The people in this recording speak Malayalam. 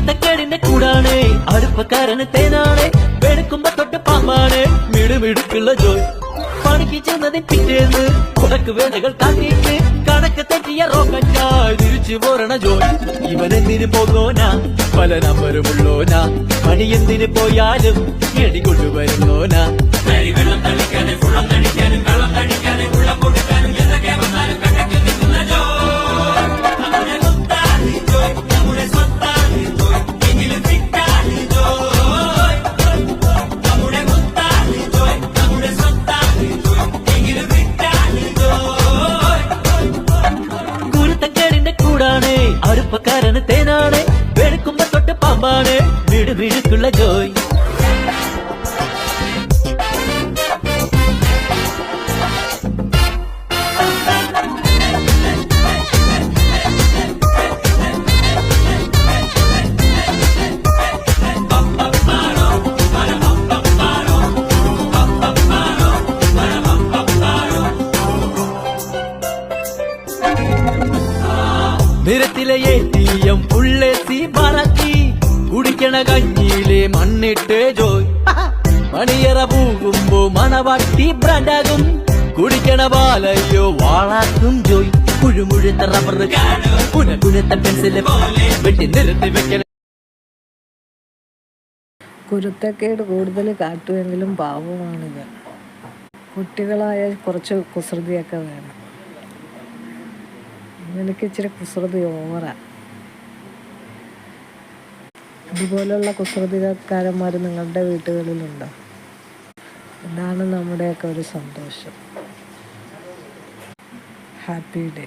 കുരുത്തക്കേടിന്റെ കൂടാണ് അടുപ്പക്കാരന് തേനാണ് വെളുക്കുമ്പോ തൊട്ട് പാമ്പാണ് മിടുമിടുക്കുള്ള ജോയ് പണിക്ക് ചെന്നതിന് പിറ്റേന്ന് കുടക്ക് വേലകൾ കാട്ടിയിട്ട് കണക്ക് തെറ്റിയ റോക്കറ്റായി തിരിച്ചു പോരണ ജോയ് ഇവനെന്തിന് പോകോനാ പല നമ്പരുമുള്ളോനാ പണി എന്തിന് പോയാലും എടി കൊണ്ടുവരുന്നോനാ വെള്ളം തളിക്കാനും വെള്ളം തളിക്കാനും വെള്ളം തളിക്കാനും വെള്ളം കൊടുക്കാനും എന്തൊക്കെ വന്നാലും കണ്ടക്ക് നിൽക്കുന്ന ജോയ് നമ്മുടെ സ്വത്താണ് ജോയ് നമ്മുടെ സ്വത്താണ് ജോയ് എങ്കിലും ഫിറ്റാണ് ജോയ് നമ്മുടെ സ്വത്താണ് ജോയ് നമ്മുടെ സ്വത്താണ് ജോയ് എങ്കിലും ഫിറ്റാണ് ജോയ് കുരുത്തക്കേടിന്റെ കൂടാണ് അടുപ്പക്കാരന് തേനാണ് വെളുക്കുമ്പോ തൊട്ട് പാമ്പാണ് മിടുമിടുക്കുള്ള ജോയ് നിരത്തിലെ ATM പുള്ളേത്തി മറക്കി കുടിക്കണ കഞ്ഞിയിലെ മണ്ണിട്ട് ജോയ് മണിയറ പോകുമ്പോ മണവാട്ടി ബ്രാൻഡാകും കുടിക്കണ പാലയോ വാളാക്കും ജോയ് കുഴുമുഴുത്ത റബ്ബർ കുനകുനത്ത പെൻസില് വെട്ടി നിരത്തി വെക്കണ. കുരുത്തക്കേട് കൂടുതൽ കാട്ടുമെങ്കിലും പാവമാണിത്. കുട്ടികളായ കുറച്ച് കുസൃതിയൊക്കെ വേണം. എനിക്ക് ഇച്ചിരി കുസൃതി ഓവറാ. ഇതുപോലുള്ള കുസൃതിക്കാരന്മാർ നിങ്ങളുടെ വീട്ടുകളിലുണ്ടോ? ഇതാണ് നമ്മുടെയൊക്കെ ഒരു സന്തോഷം. Happy day.